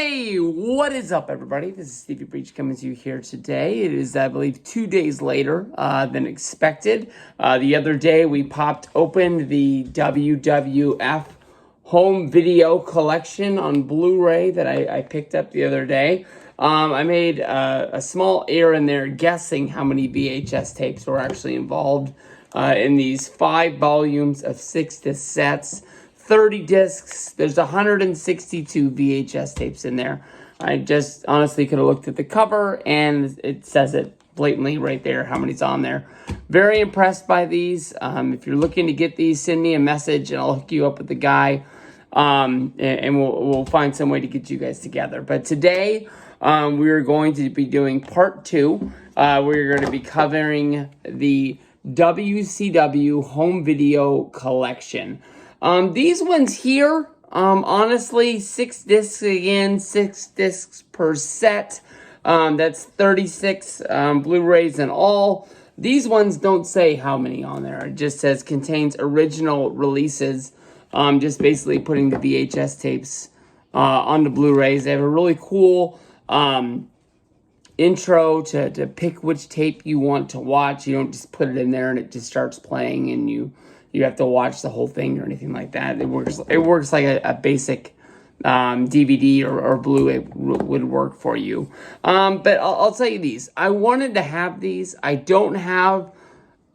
Hey, what is up, everybody? This is Stevie Breach coming to you here today. It is, I believe, 2 days later than expected. The other day, we popped open the WWF home video collection on Blu-ray that I picked up the other day. I made a small error in there guessing how many VHS tapes were actually involved in these 5 volumes of 6 disc sets. 30 discs. There's 162 VHS tapes in there. I just honestly could have looked at the cover and it says it blatantly right there how many's on there. Very impressed by these. If you're looking to get these, send me a message and I'll hook you up with the guy. And we'll find some way to get you guys together. But today we're going to be doing part 2. We're going to be covering the WCW home video collection. These ones here, honestly, 6 discs again, 6 discs per set. That's 36 Blu-rays in all. These ones don't say how many on there. It just says contains original releases. Just basically putting the VHS tapes on the Blu-rays. They have a really cool intro to pick which tape you want to watch. You don't just put it in there and it just starts playing and you have to watch the whole thing or anything like that. It works like a basic DVD or Blu-ray would work for you. But I'll tell you these. I wanted to have these. I don't have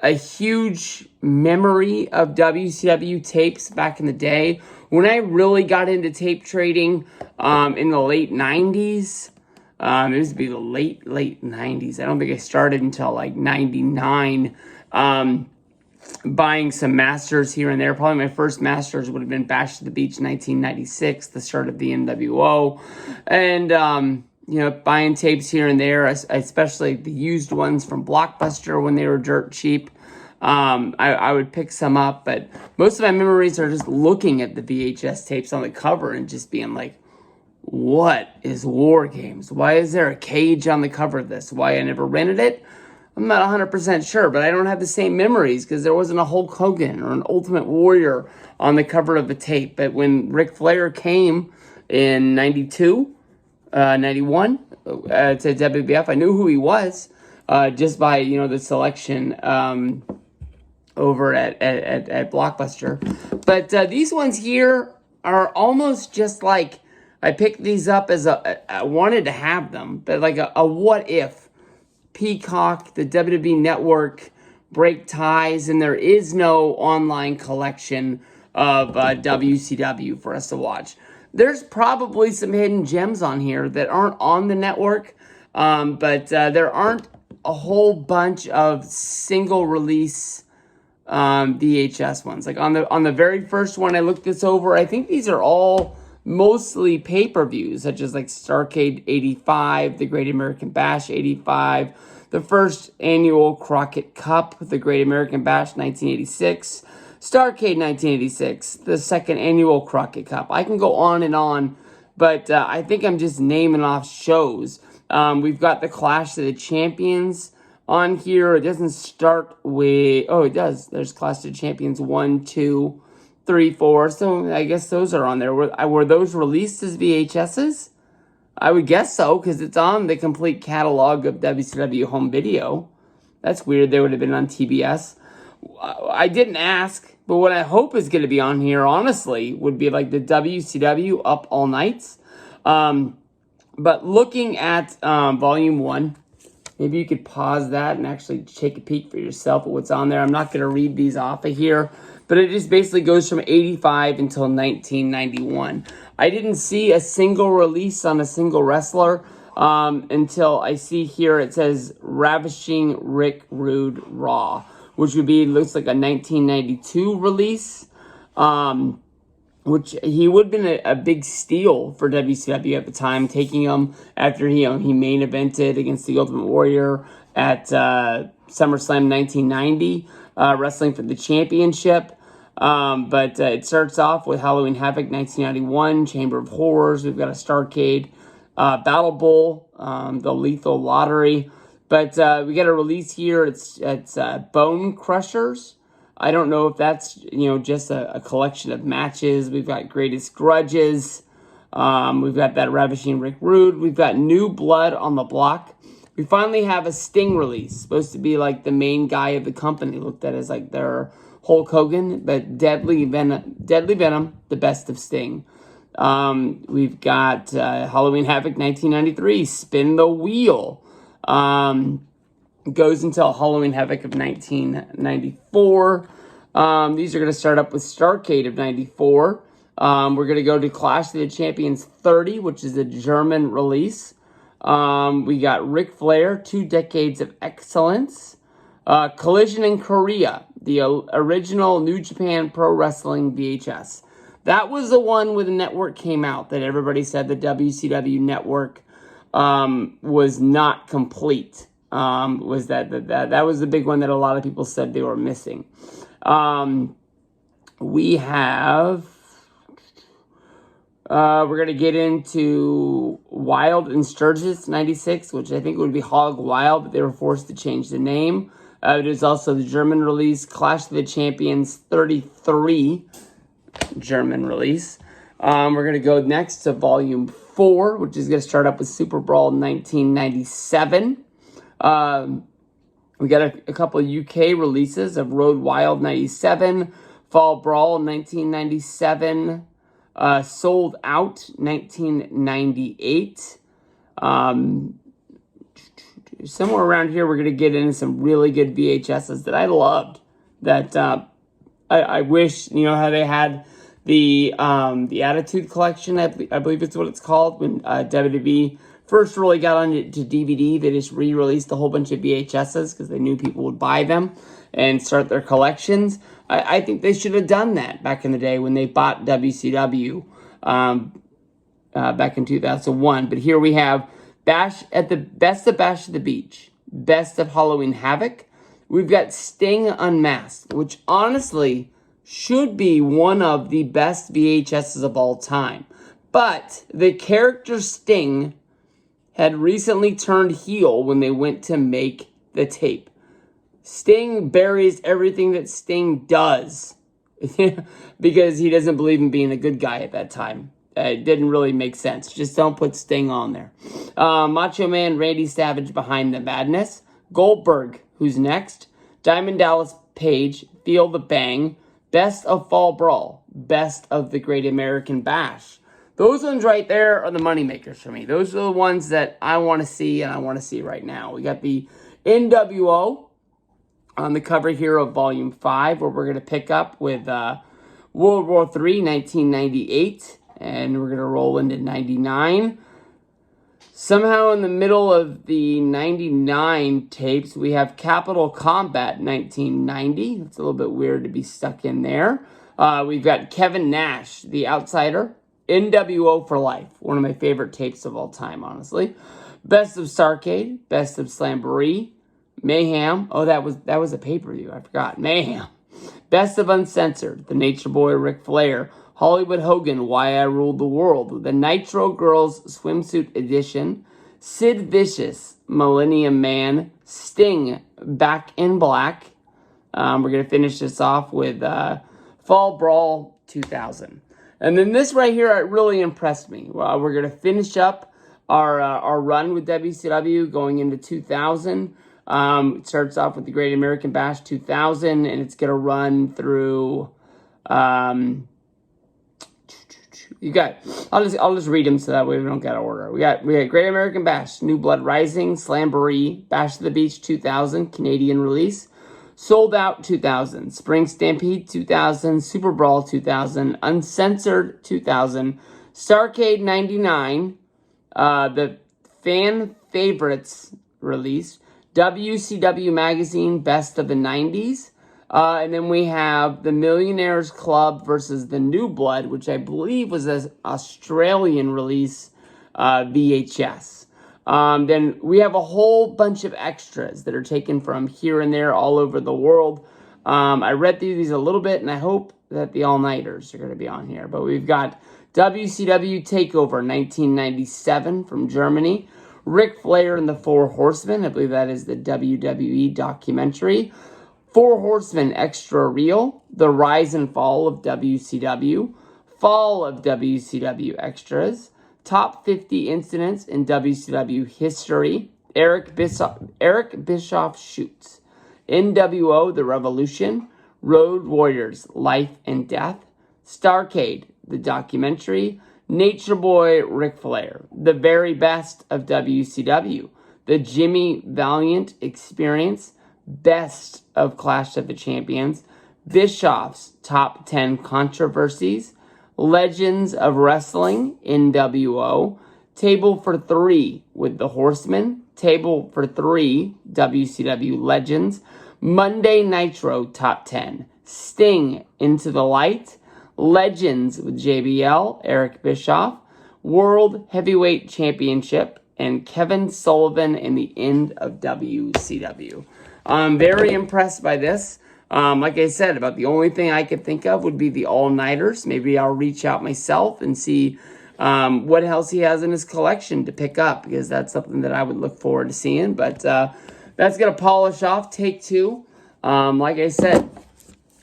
a huge memory of WCW tapes back in the day. When I really got into tape trading in the late 90s, it used to be the late 90s. I don't think I started until like 99. Buying some Masters here and there. Probably my first Masters would have been Bash to the Beach 1996, the start of the NWO. And, buying tapes here and there, especially the used ones from Blockbuster when they were dirt cheap. I would pick some up, but most of my memories are just looking at the VHS tapes on the cover and just being like, what is War Games? Why is there a cage on the cover of this? Why I never rented it? I'm not 100% sure, but I don't have the same memories because there wasn't a Hulk Hogan or an Ultimate Warrior on the cover of the tape. But when Ric Flair came in 92, 91 to WWF, I knew who he was just by, the selection over at Blockbuster. But these ones here are almost just like, I picked these up as I wanted to have them, but like a what if. Peacock, the WWE Network break ties, and there is no online collection of WCW for us to watch. There's probably some hidden gems on here that aren't on the network, but there aren't a whole bunch of single release VHS ones. Like on the very first one, I looked this over. I think these are all mostly pay-per-views, such as like Starrcade 85, the Great American Bash 85, the first annual Crockett Cup, the Great American Bash 1986, Starrcade 1986, the second annual Crockett Cup. I can go on, but I think I'm just naming off shows. We've got the Clash of the Champions on here. It doesn't start with, oh, it does. There's Clash of the Champions 1, 2, 3, 4. So I guess those are on there. Were those released as VHSs? I would guess so, because it's on the complete catalog of WCW home video. That's weird. They would have been on TBS. I didn't ask, but what I hope is going to be on here, honestly, would be like the WCW Up All Nights. But looking at Volume 1, maybe you could pause that and actually take a peek for yourself at what's on there. I'm not going to read these off of here, but it just basically goes from 85 until 1991. I didn't see a single release on a single wrestler until I see here it says Ravishing Rick Rude Raw, which would be, looks like a 1992 release, which he would have been a big steal for WCW at the time, taking him after he main evented against the Ultimate Warrior at SummerSlam 1990, wrestling for the championship. But it starts off with Halloween Havoc 1991, Chamber of Horrors. We've got a Starrcade, Battle Bowl, the Lethal Lottery. But we got a release here. It's Bone Crushers. I don't know if that's just a collection of matches. We've got Greatest Grudges. We've got that Ravishing Rick Rude. We've got New Blood on the block. We finally have a Sting release. Supposed to be like the main guy of the company. Looked at as like their Hulk Hogan, but Deadly Venom, the best of Sting. We've got Halloween Havoc 1993, Spin the Wheel. Goes until Halloween Havoc of 1994. These are going to start up with Starrcade of 94. We're going to go to Clash of the Champions 30, which is a German release. We got Ric Flair, 2 Decades of Excellence. Collision in Korea, the original New Japan Pro Wrestling VHS. That was the one where the network came out that everybody said the WCW network was not complete. Was that was the big one that a lot of people said they were missing. We have we're going to get into Wild and Sturgis 96, which I think would be Hog Wild, but they were forced to change the name. It is also the German release, Clash of the Champions 33 German release. We're going to go next to Volume 4, which is going to start up with Super Brawl 1997. We got a couple of UK releases of Road Wild 97, Fall Brawl 1997, Sold Out 1998. Somewhere around here, we're going to get into some really good VHSs that I loved. That I wish, how they had the Attitude Collection, I believe it's what it's called, when WWE first really got onto DVD. They just re-released a whole bunch of VHSs because they knew people would buy them and start their collections. I think they should have done that back in the day when they bought WCW back in 2001. But here we have Best of Bash at the Beach, Best of Halloween Havoc. We've got Sting Unmasked, which honestly should be one of the best VHSs of all time. But the character Sting had recently turned heel when they went to make the tape. Sting buries everything that Sting does because he doesn't believe in being a good guy at that time. It didn't really make sense. Just don't put Sting on there. Macho Man Randy Savage Behind the Madness. Goldberg, who's next. Diamond Dallas Page, Feel the Bang. Best of Fall Brawl. Best of the Great American Bash. Those ones right there are the moneymakers for me. Those are the ones that I want to see, and I want to see right now. We got the NWO on the cover here of Volume 5, where we're going to pick up with World War III, 1998, and we're going to roll into 99. Somehow in the middle of the 99 tapes, we have Capital Combat 1990. It's a little bit weird to be stuck in there. We've got Kevin Nash, The Outsider, NWO for Life, one of my favorite tapes of all time, honestly. Best of Starrcade, Best of Slamboree, Mayhem. Oh, that was a pay-per-view. I forgot. Mayhem. Best of Uncensored, The Nature Boy Ric Flair, Hollywood Hogan, Why I Ruled the World, The Nitro Girls Swimsuit Edition, Sid Vicious, Millennium Man, Sting, Back in Black. We're going to finish this off with Fall Brawl 2000. And then this right here, it really impressed me. We're going to finish up our run with WCW going into 2000. It starts off with the Great American Bash 2000, and it's going to run through... I'll just read them so that way we don't get out of order. We got Great American Bash, New Blood Rising, Slamboree, Bash of the Beach 2000, Canadian release, Sold Out 2000, Spring Stampede 2000, Super Brawl 2000, Uncensored 2000, Starrcade 99, the Fan Favorites release, WCW Magazine Best of the 90s, and then we have the Millionaires Club versus the New Blood, which I believe was an Australian release VHS. Then we have a whole bunch of extras that are taken from here and there all over the world. I read through these a little bit, and I hope that the all-nighters are going to be on here. But we've got WCW TakeOver 1997 from Germany. Ric Flair and the Four Horsemen. I believe that is the WWE documentary. Four Horsemen Extra Real. The Rise and Fall of WCW. Fall of WCW Extras, Top 50 Incidents in WCW History, Eric Bischoff Shoots, NWO The Revolution, Road Warriors Life and Death, Starrcade The Documentary, Nature Boy Ric Flair, The Very Best of WCW, The Jimmy Valiant Experience, Best of Clash of the Champions, Bischoff's Top 10 Controversies, Legends of Wrestling, NWO, Table for 3 with the Horsemen, Table for 3, WCW Legends, Monday Nitro Top 10, Sting Into the Light, Legends with JBL, Eric Bischoff, World Heavyweight Championship, and Kevin Sullivan in the end of WCW. I'm very impressed by this. Like I said, about the only thing I could think of would be the all-nighters. Maybe I'll reach out myself and see what else he has in his collection to pick up, because that's something that I would look forward to seeing. But that's going to polish off take 2. Like I said,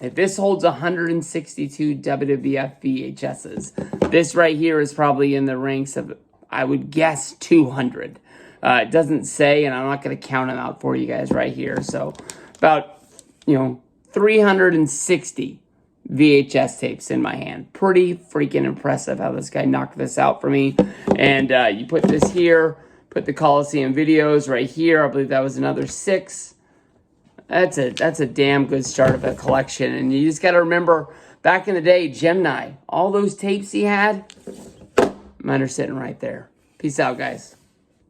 if this holds 162 WWF VHSs, this right here is probably in the ranks of, I would guess, 200. It doesn't say, and I'm not going to count them out for you guys right here. So about, 360 VHS tapes in my hand. Pretty freaking impressive how this guy knocked this out for me. And you put this here, put the Coliseum videos right here. I believe that was another 6. That's a damn good start of a collection. And you just got to remember, back in the day, Gemini, all those tapes he had, mine are sitting right there. Peace out, guys.